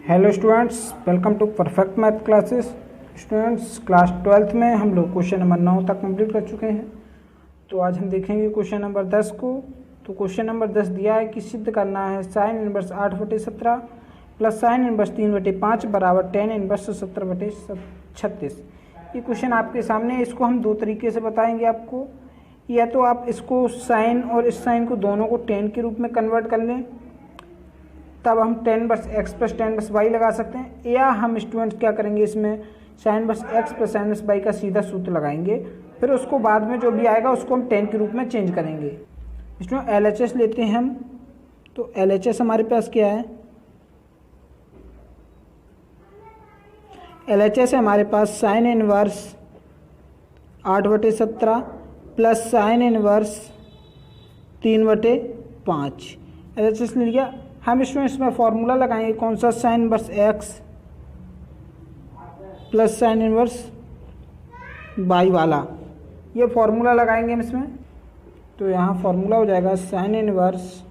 Hello students, welcome to perfect math classes. Students, class 12th में हम लोग question number 9 तक कंप्लीट कर चुके हैं। तो आज हम देखेंगे क्वेश्चन नंबर 10 को। तो क्वेश्चन नंबर 10 दिया है कि सिद्ध करना है sign inverse 8/17 plus sine inverse 3/5 बराबर टेन इनवर्स 70/36। ये क्वेश्चन आपके सामने है। इसको हम दो तरीके से बताएंगे आपको। या तो आप इसको साइन और इस साइन को दोनों को टेन के रूप में कन्वर्ट कर लें, तब हम टेन बस एक्स प्लस टेन बस वाई लगा सकते हैं। या हम स्टूडेंट्स क्या करेंगे, इसमें साइन बस एक्स प्लस साइन बस वाई का सीधा सूत्र लगाएंगे, फिर उसको बाद में जो भी आएगा उसको हम टेन के रूप में चेंज करेंगे। स्टूडेंट LHS लेते हैं हम। तो LHS हमारे पास क्या है, LHS है हमारे पास sine inverse 8/17 plus sine inverse 3/5। LHS ले लिया। हम इसमें फॉर्मूला लगाएंगे कौन सा, sine inverse X plus sine inverse Y वाला। ये फॉर्मूला लगाएंगे हम इसमें। तो यहाँ फॉर्मूला हो जाएगा साइन इनवर्स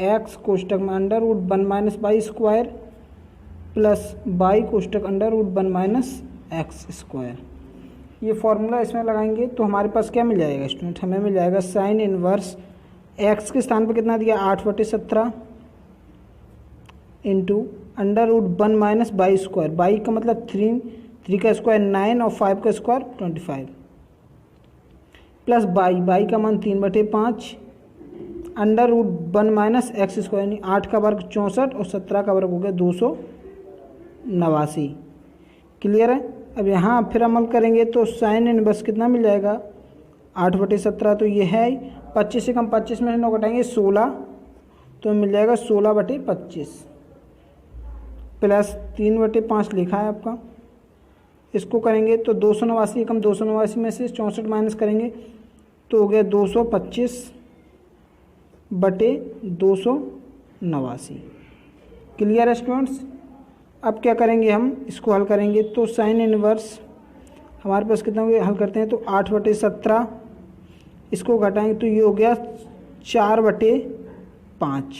एक्स कोष्टक में √1 - वाई स्क्वायर प्लस वाई कोष्टक √1 - एक्स स्क्वायर। ये फॉर्मूला इसमें लगाएंगे तो हमारे पास क्या मिल जाएगा स्टूडेंट, हमें मिल जाएगा साइन इनवर्स एक्स के स्थान पर कितना दिया 8/17 इंटू √1 - वाई स्क्वायर। वाई का मतलब 3 का स्क्वायर 9 और 5 का स्क्वायर 25 प्लस वाई का मान 3/5 √1 - एक्स स्क्वायर, यानी 8 का वर्ग 64 और 17 का वर्ग हो गया 289। क्लियर है। अब यहाँ फिर अमल करेंगे तो साइन इनवर्स कितना मिल जाएगा 8/17, तो ये है 25 से कम 25 में 9 घटाएंगे 16, तो मिल जाएगा 16/25 प्लस 3/5 लिखा है आपका। इसको करेंगे तो 289 कम 289 में से 64 माइनस करेंगे तो हो गया 225/289। क्लियर है स्टूडेंट्स। अब क्या करेंगे, हम इसको हल करेंगे तो साइन इनवर्स हमारे पास कितना हुआ, हल करते हैं तो 8/17, इसको घटाएंगे तो ये हो गया 4/5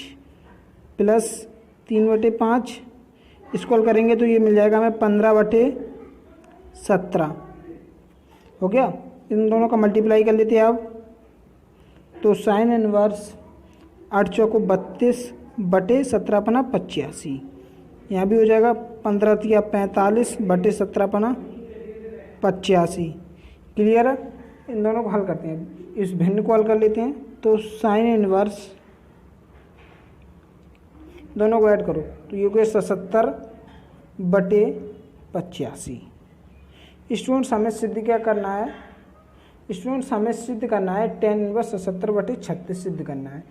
प्लस 3/5, इसको हल करेंगे तो ये मिल जाएगा हमें 15/17 हो गया। इन दोनों का मल्टीप्लाई कर लेते हैं अब। तो साइन इनवर्स 8 चौको 32/17 पना 85, यहाँ भी हो जाएगा 15 तिया 45/17 पना 85। क्लियर है। इन दोनों को हल करते हैं, इस भिन्न को हल कर लेते हैं। तो साइन इनवर्स दोनों को ऐड करो तो ये हो गया 77/85। स्टूडेंट्स हमें सिद्ध क्या करना है, स्टूडेंट्स हमें सिद्ध करना है टेन इनवर्स 77/36 सिद्ध करना है।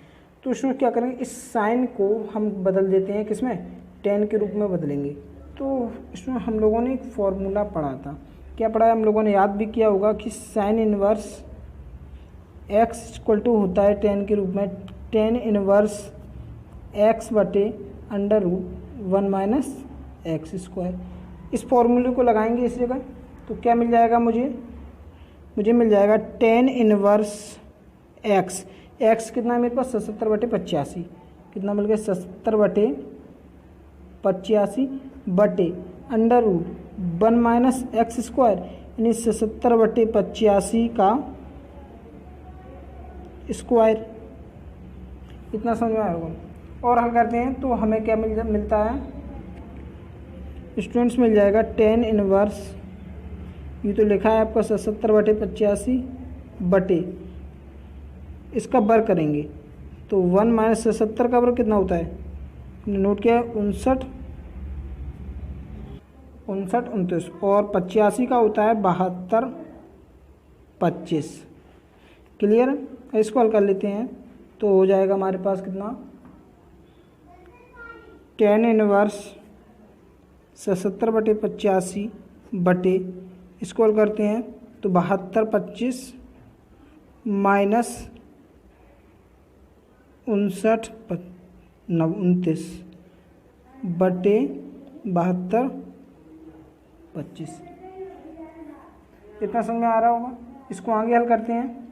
तो स्टूडेंट क्या करेंगे, इस साइन को हम बदल देते हैं, किसमें, टेन के रूप में बदलेंगे। तो इसमें हम लोगों ने एक फॉर्मूला पढ़ा था, क्या पढ़ा है हम लोगों ने, याद भी किया होगा कि sine inverse X equal to होता है टेन के रूप में tan inverse x/√1 - X square. इस फॉर्मूले को लगाएंगे इस जगह तो क्या मिल जाएगा, मुझे मिल जाएगा टेन इनवर्स एक्स। एक्स कितना है मेरे पास 77/85, कितना मिल गया 77/85 बटे √1 - एक्स स्क्वायर, यानी 77/85 का स्क्वायर। इतना समझ में आएगा। और हल करते हैं तो हमें क्या मिलता है स्टूडेंट्स, मिल जाएगा टेन इनवर्स, ये तो लिखा है आपका 77/85 बटे इसका वर्ग करेंगे तो 1 - 77 का वर्ग कितना होता है, नोट किया है 59 29 और 85 का होता है 72/25। क्लियर है। इसको हल कर लेते हैं तो हो जाएगा हमारे पास कितना, टेन इनवर्स 77/85 बटे इसको हल करते हैं तो 72/25 माइनस 29 बटे 72/25। इतना समझ में आ रहा होगा। इसको आगे हल करते हैं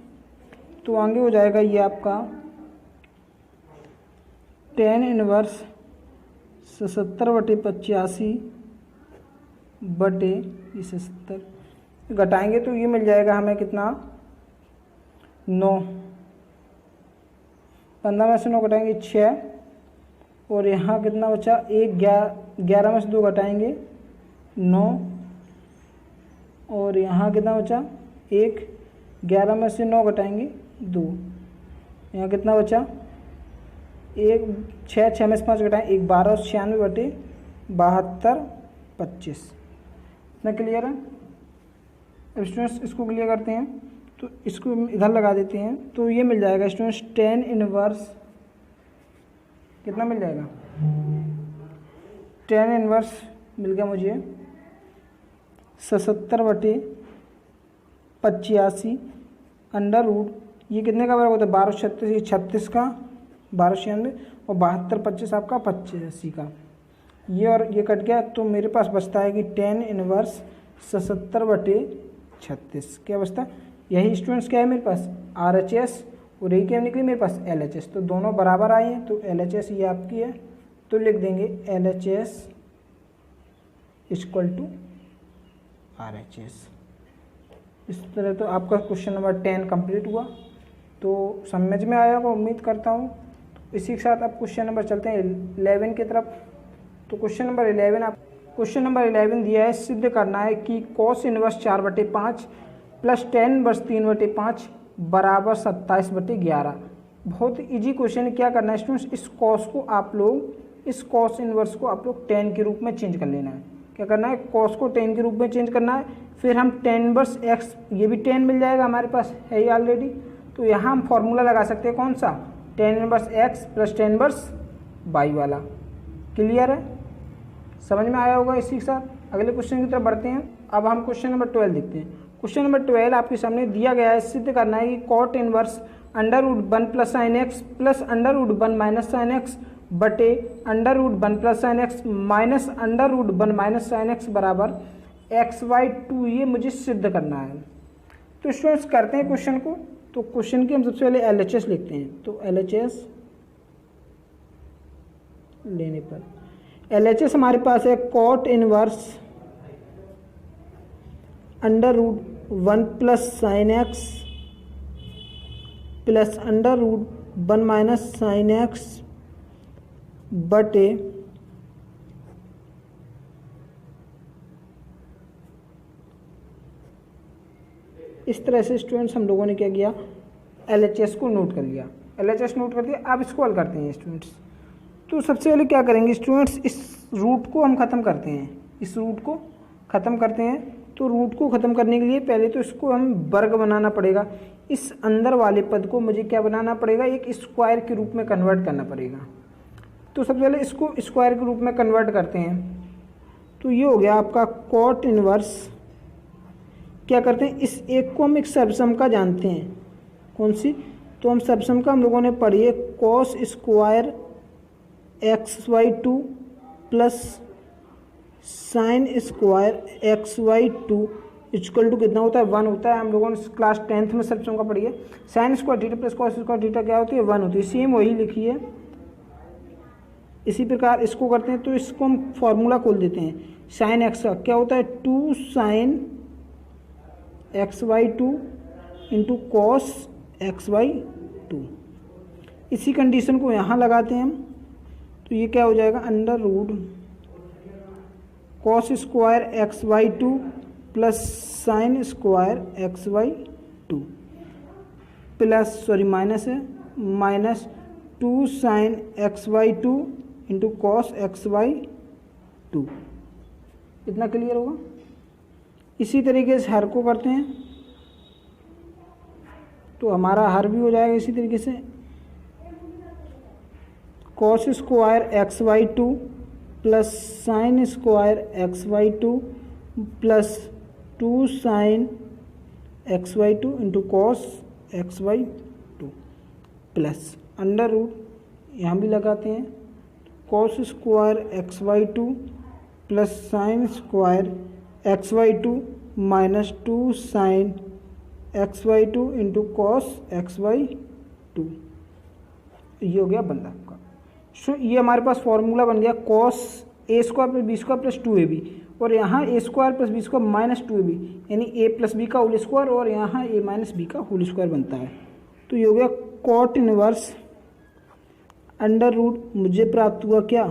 तो आगे हो जाएगा ये आपका टेन इनवर्स 77/85 बटे ये 77 घटाएंगे तो ये मिल जाएगा हमें कितना 9। 15 में से 9 घटाएंगे 6 और यहाँ कितना बचा 1। 11 में से 2 घटाएंगे 9 और यहाँ कितना बचा 1। 11 में से 9 घटाएंगे 2। यहाँ कितना बचा 1। 6 में से 5 घटाएं 1। 12 और 96 बटे 72/25। इतना क्लियर है। अब स्टूडेंट्स इसको क्लियर करते हैं तो इसको इधर लगा देते हैं तो ये मिल जाएगा स्टूडेंट्स tan इनवर्स कितना मिल जाएगा tan इनवर्स मिल गया मुझे 77/85 अंडर रूट ये कितने का बराबर होता है 12 36 ये 36 का 12 96 और 72/25 आपका 85 का ये और ये कट गया तो मेरे पास बचता है कि tan इनवर्स 77/36 क्या बचता यही स्टूडेंट्स क्या है मेरे पास RHS और यही क्या निकली मेरे पास LHS तो दोनों बराबर आए हैं तो LHS ये आपकी है तो लिख देंगे LHS इक्वल टू RHS। इस तरह तो आपका क्वेश्चन नंबर 10 कंप्लीट हुआ तो समझ में आया होगा उम्मीद करता हूँ। तो इसी के साथ आप क्वेश्चन नंबर चलते हैं 11 की तरफ। तो क्वेश्चन नंबर 11 दिया है सिद्ध करना है कि cos inverse 4/5 plus tan inverse 3/5 बराबर 27/11। बहुत इजी क्वेश्चन है। क्या करना है स्टूडेंट्स इस cos इनवर्स को आप लोग tan के रूप में चेंज कर लेना है। क्या करना है cos को tan के रूप में चेंज करना है फिर हम tan इनवर्स x ये भी tan मिल जाएगा हमारे पास है ही ऑलरेडी तो यहाँ हम फॉर्मूला लगा सकते हैं कौन सा tan inverse x plus tan inverse y वाला। क्लियर है समझ में आया होगा। इसी के साथ अगले क्वेश्चन की तरफ बढ़ते हैं। अब हम क्वेश्चन नंबर 12 देखते हैं। क्वेश्चन नंबर 12 आपके सामने दिया गया है सिद्ध करना है कि cot inverse √1 plus sine x plus √1 minus sine x बटे √1 plus sine x minus √1 minus sine x बराबर x/2 ये मुझे सिद्ध करना है। तो स्टूडेंट्स करते हैं क्वेश्चन को। तो क्वेश्चन की हम सबसे पहले LHS लिखते हैं। तो LHS लेने पर LHS हमारे पास है cot inverse √1 plus sine x plus √1 minus sine x बटे इस तरह से स्टूडेंट्स हम लोगों ने क्या किया LHS को नोट कर लिया। LHS नोट कर दिया। अब इसको हल करते हैं स्टूडेंट्स। तो सबसे पहले क्या करेंगे स्टूडेंट्स इस रूट को हम ख़त्म करते हैं। इस रूट को ख़त्म करते हैं तो रूट को ख़त्म करने के लिए पहले तो इसको हम वर्ग बनाना पड़ेगा। इस अंदर वाले पद को मुझे क्या बनाना पड़ेगा एक स्क्वायर के रूप में कन्वर्ट करना पड़ेगा। तो सबसे पहले इसको स्क्वायर के रूप में कन्वर्ट करते हैं। तो ये हो गया आपका cot इनवर्स। क्या करते हैं इस एक को हम एक सर्वसम का जानते हैं कौन सी तो हम सर्वसम का हम लोगों ने पढ़ी है cos square x/2 plus sine square x/2 equal to कितना होता है 1 होता है। हम लोगों ने क्लास 10th में सर्वसम का पढ़ी है। Sine square theta plus cos square theta क्या होती है 1 होती है। सेम वही लिखी है। इसी प्रकार इसको करते हैं तो इसको हम फॉर्मूला खोल देते हैं। साइन एक्स का क्या होता है 2 sine x/2 into cos x/2। इसी कंडीशन को यहाँ लगाते हैं हम तो ये क्या हो जाएगा √ cos square x/2 plus sine square x/2 plus minus है minus 2 sine x/2 into cos x/2। इतना क्लियर होगा। इसी तरीके से हर को करते हैं तो हमारा हर भी हो जाएगा इसी तरीके से cos square x/2 plus sine square x/2 plus 2 sine x/2 into cos x/2 plus √ यहाँ भी लगाते हैं cos square x/2 plus sine square x/2 minus 2 sine x/2 into cos x/2। ये हो गया बंदा आपका। सो ये हमारे पास फॉर्मूला बन गया cos A square plus B square plus 2ab, और यहाँ A square plus B square minus 2ab, यानी ए प्लस बी का होल स्क्वायर और यहाँ ए माइनस बी का होल स्क्वायर बनता है। तो ये हो गया कॉट इनवर्स अंडर रूट, मुझे प्राप्त हुआ क्या,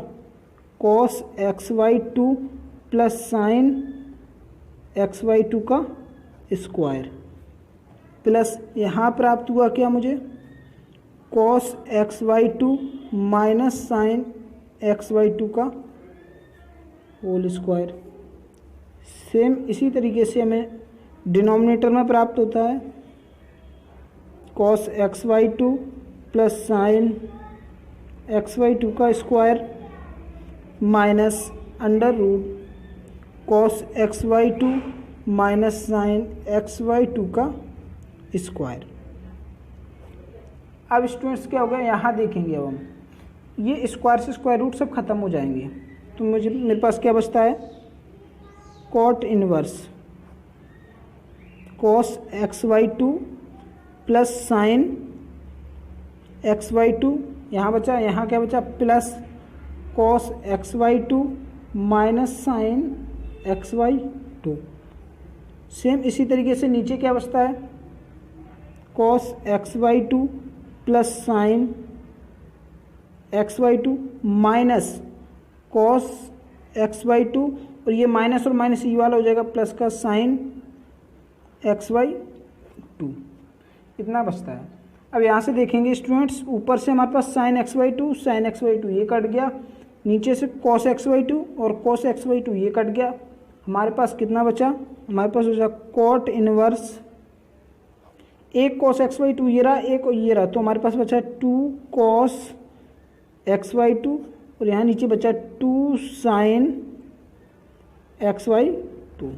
cos XY2 plus sine XY2 का स्क्वायर, प्लस यहाँ प्राप्त हुआ क्या मुझे, cos XY2 minus sine XY2 का होल स्क्वायर। सेम इसी तरीके से हमें डिनोमिनेटर में प्राप्त होता है cos XY2 plus sine XY2 का square minus under root cos XY2 minus sine XY2 का स्क्वायर। अब स्टूडेंट्स क्या हो गया, यहाँ देखेंगे अब हम ये स्क्वायर से स्क्वायर रूट सब खत्म हो जाएंगे, तो मेरे पास क्या बचता है, cot inverse cos XY2 plus sine XY2, यहाँ बचा, यहाँ क्या बचा, plus cos XY2 minus sine XY2। Same इसी तरीके से नीचे क्या बचता है, cos XY2 plus sine XY2 minus cos XY2, और ये माइनस और माइनस ये वाला हो जाएगा प्लस का साइन XY2, इतना बचता है। अब यहाँ से देखेंगे स्टूडेंट्स, ऊपर से हमारे पास साइन XY2 ये कट गया, नीचे से कॉस XY2 और कॉस XY2 ये कट गया, हमारे पास कितना बचा, हमारे पास बचा कॉट इनवर्स, एक कॉस XY2 ये रहा, एक ये रहा, तो हमारे पास बचा 2 कॉस XY2 और यहाँ नीचे बचा 2 साइन XY2।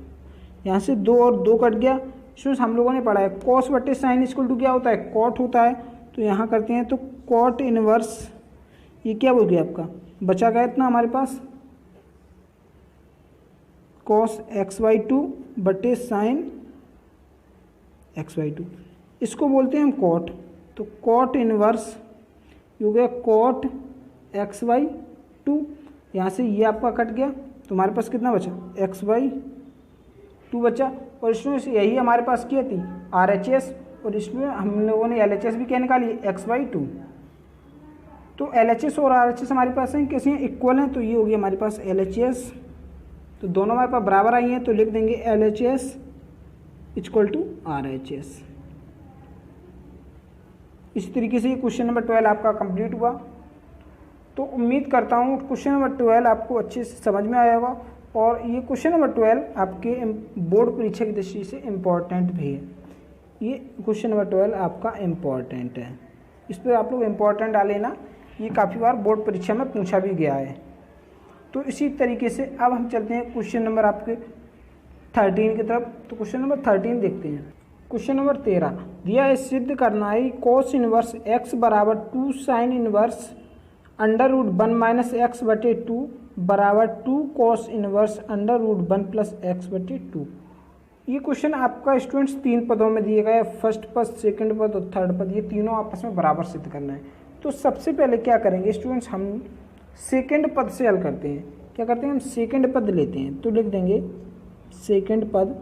यहाँ से 2 और 2 कट गया। स्टूडेंट्स हम लोगों ने पढ़ा है कॉस बटे साइन इक्वल टू क्या होता है, कॉट होता है, तो यहाँ करते हैं तो कॉट इनवर्स, ये क्या हो गया आपका, बचा गया इतना हमारे पास कॉस XY2 बटे साइन XY2, इसको बोलते हैं हम कॉट। तो कॉट इनवर्स ये हो गया कॉट XY2, यहाँ से ये आपका कट गया, तो हमारे पास कितना बचा, XY2 बचा। और इसमें यही हमारे पास क्या थी, RHS, और इसमें हम लोगों ने LHS भी क्या निकाली, XY2। तो LHS और RHS हमारे पास हैं कैसे हैं, इक्वल हैं, तो ये होगी हमारे पास LHS, तो दोनों हमारे पास बराबर आई हैं, तो लिख देंगे LHS इक्वल टू RHS। इस तरीके से ये क्वेश्चन नंबर 12 आपका कंप्लीट हुआ। तो उम्मीद करता हूँ क्वेश्चन नंबर 12 आपको अच्छे से समझ में आया होगा, और ये क्वेश्चन नंबर 12 आपके बोर्ड परीक्षा की दृष्टि से इम्पॉर्टेंट भी है। ये क्वेश्चन नंबर 12 आपका इम्पॉर्टेंट है, इस पर आप लोग इम्पॉर्टेंट डालें ना, ये काफ़ी बार बोर्ड परीक्षा में पूछा भी गया है। तो इसी तरीके से अब हम चलते हैं क्वेश्चन नंबर आपके 13 की तरफ। तो क्वेश्चन नंबर 13 देखते हैं। क्वेश्चन नंबर 13 दिया है, सिद्ध करना है कॉस इनवर्स x बराबर 2 sine inverse under root 1 minus X बटे 2 बराबर 2 cos inverse under root 1 plus X बटे 2। ये क्वेश्चन आपका स्टूडेंट्स 3 पदों में दिए गए, फर्स्ट पद, सेकंड पद और थर्ड पद, ये तीनों आपस में बराबर सिद्ध करना है। तो सबसे पहले क्या करेंगे स्टूडेंट्स, हम सेकंड पद से हल करते हैं। क्या करते हैं, हम सेकंड पद लेते हैं, तो लिख देंगे सेकंड पद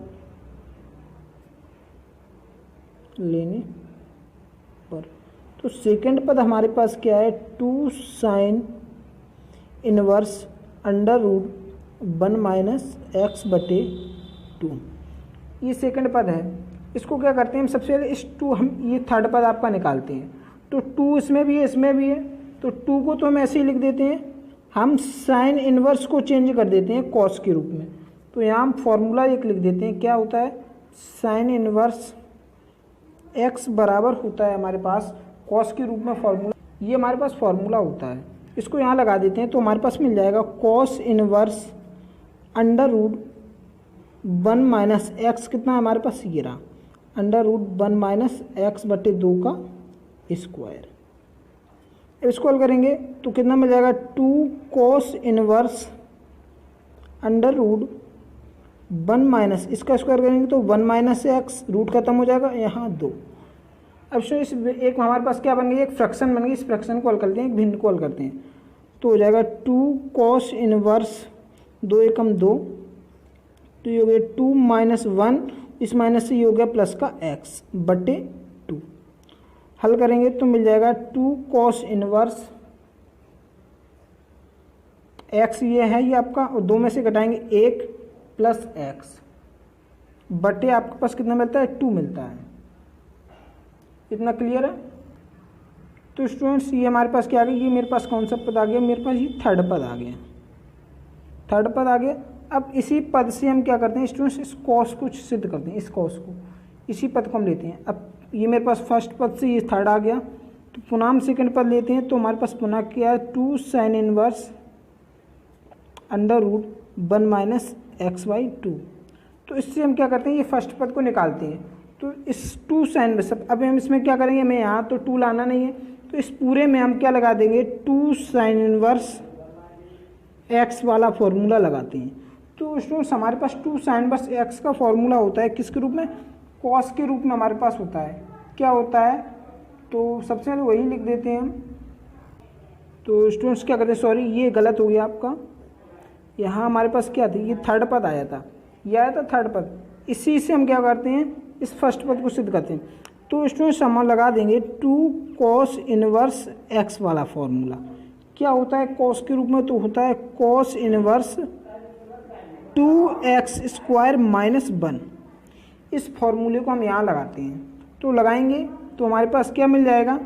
लेने पर। तो सेकंड पद हमारे पास क्या है, 2 sine inverse under root 1 minus X बटे 2, ये सेकंड पद है। इसको क्या करते हैं हम, सबसे पहले इस 2 हम ये थर्ड पद आपका निकालते हैं। तो 2 इसमें भी है, इसमें भी है, तो 2 को तो हम ऐसे ही लिख देते हैं, हम साइन इनवर्स को चेंज कर देते हैं कॉस के रूप में। तो यहाँ हम फॉर्मूला एक लिख देते हैं, क्या होता है, साइन इनवर्स x बराबर होता है हमारे पास कॉस के रूप में फॉर्मूला, ये हमारे पास फॉर्मूला होता है। इसको यहाँ लगा देते हैं, तो हमारे पास मिल जाएगा cos inverse under root 1 minus X, कितना है हमारे पास, ये रहा, अंडर रूट 1 माइनस एक्स बटे 2 का स्क्वायर। इसको हल करेंगे तो कितना मिल जाएगा, 2 cos inverse under root 1 minus, इसका स्क्वायर करेंगे तो 1 माइनस एक्स, रूट खत्म हो जाएगा, यहाँ 2। अब इस एक हमारे पास क्या बन गई, एक फ्रैक्शन बन गई, इस फ्रैक्शन को हल करते हैं, एक भिन्न को हल करते हैं। तो हो जाएगा 2 cos इनवर्स 2 एकम 2, तो ये हो गया 2 माइनस 1, इस माइनस से ये हो गया प्लस का x बटे 2। हल करेंगे तो मिल जाएगा 2 cos इनवर्स x ये है ये आपका, और 2 में से घटाएंगे 1 प्लस x बटे आपके पास कितना मिलता है 2 मिलता है। इतना क्लियर है। तो स्टूडेंट्स ये हमारे पास क्या आ गया, ये मेरे पास कौन सा पद आ गया, मेरे पास ये थर्ड पद आ गया, थर्ड पद आ गया। अब इसी पद से हम क्या करते हैं स्टूडेंट्स, इस कॉस को सिद्ध करते हैं, इस कॉस को, इसी पद को हम लेते हैं। अब ये मेरे पास फर्स्ट पद से ये थर्ड आ गया, तो पुनः हम सेकंड पद लेते हैं, तो हमारे पास पुनः क्या है 2 sin inverse under root 1 minus x/2। तो इससे हम क्या करते हैं, ये फर्स्ट पद को निकालते हैं। तो इस 2 sin इनवर्स, अब हम इसमें क्या करेंगे, हमें यहाँ तो 2 लाना नहीं है, तो इस पूरे में हम क्या लगा देंगे 2 sin इनवर्स x वाला फॉर्मूला लगाते हैं। तो स्टूडेंट्स हमारे पास 2 sin इनवर्स x का फॉर्मूला होता है किसके रूप में, cos के रूप में हमारे पास होता है। क्या होता है, तो सबसे पहले वही लिख देते हैं हम। तो स्टूडेंट्स क्या करते हैं, सॉरी ये गलत हो गया आपका, यहाँ हमारे पास क्या था, ये थर्ड पद आया था, ये आया था थर्ड पद, इसी से हम क्या करते हैं इस फर्स्ट पद को सिद्ध करते हैं। तो स्टूडेंट्स हम लगा देंगे 2 cos इनवर्स x वाला फॉर्मूला। क्या होता है cos के रूप में, तो होता है cos इनवर्स 2x² माइनस 1। इस फॉर्मूले को हम यहाँ लगाते हैं, तो लगाएंगे तो हमारे पास क्या मिल जाएगा,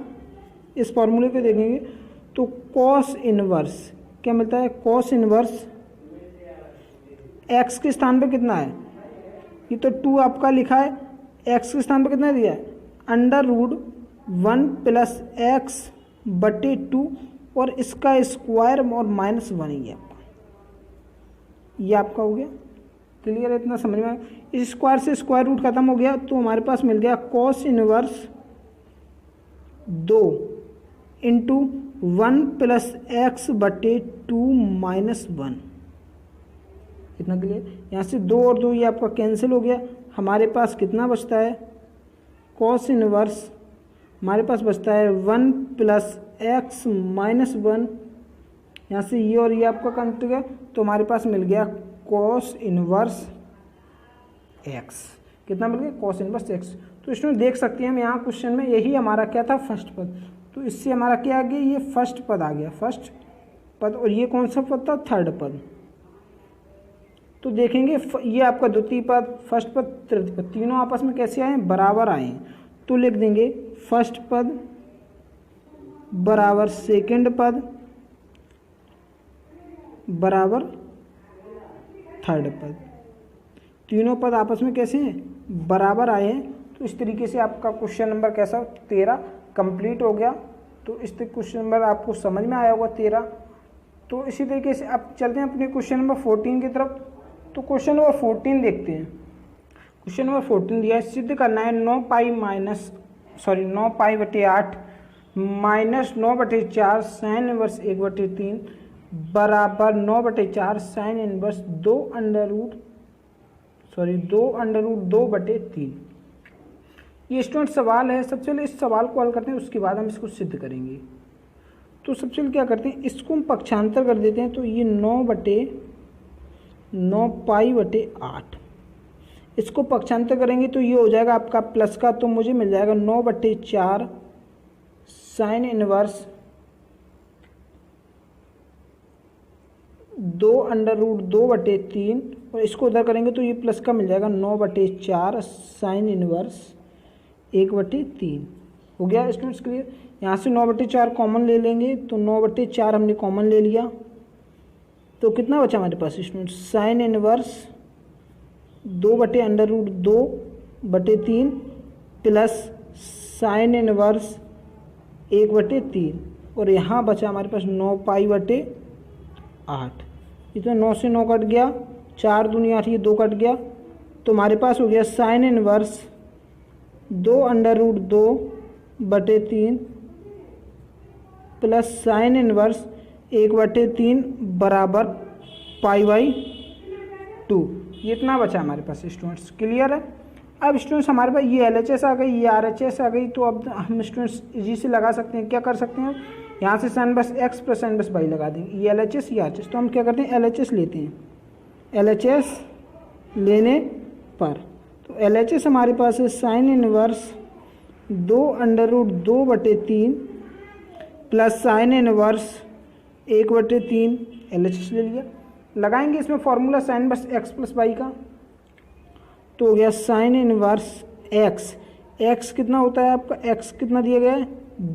इस फॉर्मूले को देखेंगे तो cos इनवर्स क्या मिलता है, cos इनवर्स x के स्थान पे कितना है, ये तो 2 आपका लिखा है, x के स्थान पे कितना दिया है अंडर रूट 1 प्लस x बटे 2, और इसका स्क्वायर और माइनस 1 ही है आपका, ये आपका हो गया। क्लियर है, इतना समझ में आया। इस स्क्वायर से स्क्वायर रूट खत्म हो गया, तो हमारे पास मिल गया cos inverse 2 into 1 plus x बटे 2 माइनस 1। इतना क्लियर। यहाँ से 2 और 2 ये आपका कैंसिल हो गया, हमारे पास कितना बचता है cos इनवर्स, हमारे पास बचता है 1 प्लस x माइनस 1। यहाँ से ये और ये आपका कंट गया, तो हमारे पास मिल गया cos इनवर्स x। कितना मिल गया cos इनवर्स x। तो इसमें देख सकते हैं हम यहाँ क्वेश्चन में, यही हमारा क्या था फर्स्ट पद, तो इससे हमारा क्या आ गया, ये फर्स्ट पद आ गया, फर्स्ट पद, और ये कौन सा पद था थर्ड पद। तो देखेंगे ये आपका द्वितीय पद, फर्स्ट पद, तृतीय पद, तीनों आपस में कैसे आए, बराबर आए। तो लिख देंगे फर्स्ट पद बराबर सेकंड पद बराबर थर्ड पद, तीनों पद आपस में कैसे हैं, बराबर आए हैं। तो इस तरीके से आपका क्वेश्चन नंबर कैसा 13 कंप्लीट हो गया। तो इस क्वेश्चन नंबर आपको समझ में आया होगा 13। तो इसी तरीके से अब चलते हैं अपने क्वेश्चन नंबर 14 की तरफ। तो क्वेश्चन नंबर 14 देखते हैं। क्वेश्चन नंबर 14 दिया है, सिद्ध करना है 9 पाई बटे 8 माइनस 9/4 साइन इनवर्स 1/3 बराबर 9/4 साइन इनवर्स 2 अंडर रूट 2/3। ये स्टूडेंट सवाल है। सबसे पहले इस सवाल को हल करते हैं, उसके बाद हम इसको सिद्ध करेंगे। तो सबसे पहले क्या करते हैं, इसको हम पक्षांतर कर देते हैं। तो ये 9 पाई बटे 8, इसको पक्षांतर करेंगे तो ये हो जाएगा आपका प्लस का, तो मुझे मिल जाएगा 9/4 साइन इनवर्स 2 अंडर रूट 2/3, और इसको उधर करेंगे तो ये प्लस का मिल जाएगा 9/4 साइन इनवर्स 1/3। हो गया स्टूडेंट्स क्लियर। यहाँ से 9/4 कॉमन ले लेंगे, तो 9/4 हमने कॉमन ले लिया, तो कितना बचा हमारे पास students, sine inverse 2/√2/3 plus sine inverse 1/3, और यहाँ बचा हमारे पास 9 पाई बटे 8। इसमें 9 से 9 कट गया, 4 दूनी 8, ये 2 कट गया, तो हमारे पास हो गया sign inverse 2/√2/3 plus sine inverse 1/3 बराबर π/2। ये इतना बचा हमारे पास स्टूडेंट्स। क्लियर है। अब स्टूडेंट्स हमारे पास ये LHS आ गई, ये RHS आ गई, तो अब हम स्टूडेंट्स इजी से लगा सकते हैं। क्या कर सकते हैं, यहाँ से साइन बस एक्स प्लस साइन बस वाई लगा देंगे, ये LHS ये RHS। तो हम क्या करते हैं LHS लेते हैं, LHS लेने पर तो LHS हमारे पास है sine inverse 2√2/3 plus sine inverse 1/3 LHS ले लिया। लगाएंगे इसमें फॉर्मूला साइन बस एक्स प्लस वाई का, तो हो गया साइन इनवर्स एक्स, एक्स कितना होता है आपका, एक्स कितना दिया गया है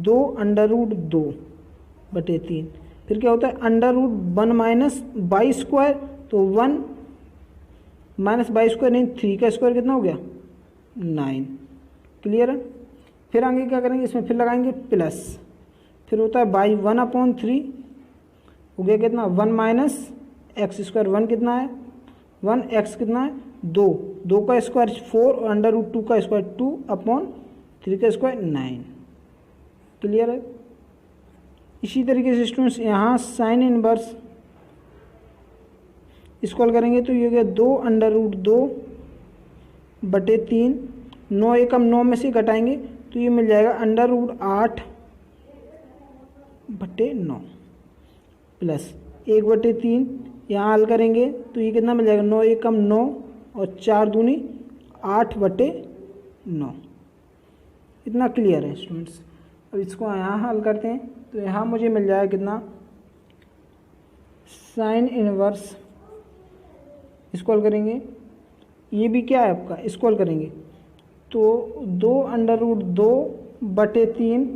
2√2/3, फिर क्या होता है √1 माइनस बाई स्क्वायर, तो 1 माइनस बाई स्क्वायर नहीं 3 का स्क्वायर कितना हो गया 9। क्लियर है। फिर आगे क्या करेंगे, इसमें फिर लगाएंगे प्लस, फिर होता है बाई 1/3 हो गया कितना 1 माइनस एक्स स्क्वायर, 1 कितना है 1, एक्स कितना है 2, 2 का स्क्वायर 4 और √2 का स्क्वायर 2/3 का स्क्वायर 9। क्लियर है। इसी तरीके से स्टूडेंट्स यहाँ साइन इनवर्स इसको करेंगे तो ये हो गया 2√2/3, 9 एकम 9 में से घटाएंगे तो ये मिल जाएगा √8/9 प्लस 1/3, यहाँ हल करेंगे तो ये कितना मिल जाएगा 9 एकम 9 और 4 दूनी 8/9। इतना क्लियर है स्टूडेंट्स। अब इसको यहाँ हल करते हैं तो यहाँ मुझे मिल जाएगा कितना साइन इनवर्स, इसको हल करेंगे ये भी क्या है आपका, इसको हल करेंगे तो 2√2/3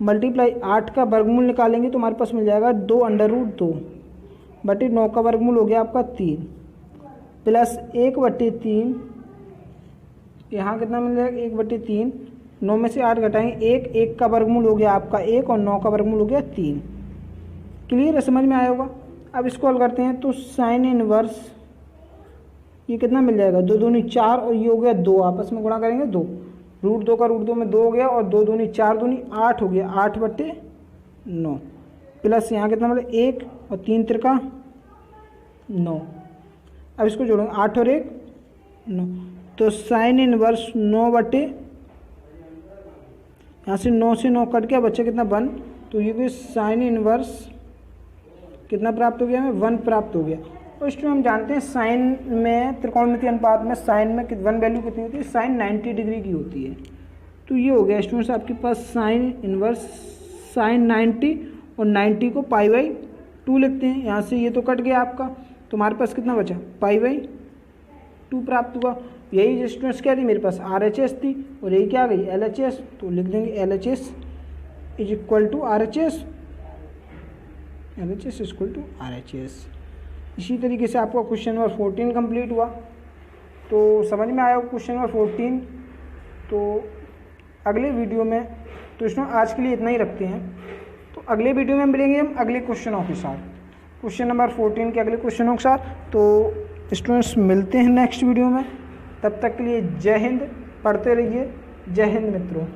मल्टीप्लाई 8 का वर्गमूल निकालेंगे तो हमारे पास मिल जाएगा 2√2/9 का वर्गमूल हो गया आपका 3 प्लस 1/3, यहाँ कितना मिल जाएगा 1/3, 9 में से 8 घटाएंगे 1, 1 का वर्गमूल हो गया आपका 1 और 9 का वर्गमूल हो गया 3। क्लियर है, समझ में आया होगा। अब इसको हल करते हैं तो साइन इनवर्स ये कितना मिल जाएगा 2 दूनी 4 और ये हो गया 2, आपस में गुणा करेंगे 2, √2 का √2 में 2 हो गया और 2 दूनी 4 दूनी 8 हो गया 8/9 प्लस यहाँ कितना मतलब 1 और 3 त्रिका 9। अब इसको जोड़ेंगे 8 और 1 9, तो साइन इनवर्स 9 यहाँ से 9 से 9 कट गया बच्चा कितना 1, तो ये भी साइन इनवर्स कितना प्राप्त हो गया हमें 1 प्राप्त हो गया। तो इसमें हम जानते हैं साइन में त्रिकोणमितीय अनुपात में साइन में 1 वैल्यू कितनी होती है, साइन 90 डिग्री की होती है। तो ये हो गया स्टूडेंट्स आपके पास साइन इनवर्स साइन 90 और 90 को π/2 लिखते हैं। यहाँ से ये तो कट गया आपका, तो हमारे पास कितना बचा π/2 प्राप्त हुआ। यही स्टूडेंट्स क्या थी मेरे पास RHS थी और यही क्या आ गई LHS, तो लिख देंगे LHS is equal to RHS, LHS is equal to RHS। इसी तरीके से आपका क्वेश्चन नंबर 14 कंप्लीट हुआ। तो समझ में आया क्वेश्चन नंबर 14। तो अगले वीडियो में तो इसमें आज के लिए इतना ही रखते हैं, तो अगले वीडियो में मिलेंगे हम अगले क्वेश्चनों के साथ, क्वेश्चन नंबर 14 के अगले क्वेश्चनों के साथ। तो स्टूडेंट्स मिलते हैं नेक्स्ट वीडियो में, तब तक के लिए जय हिंद, पढ़ते रहिए। जय हिंद मित्रों।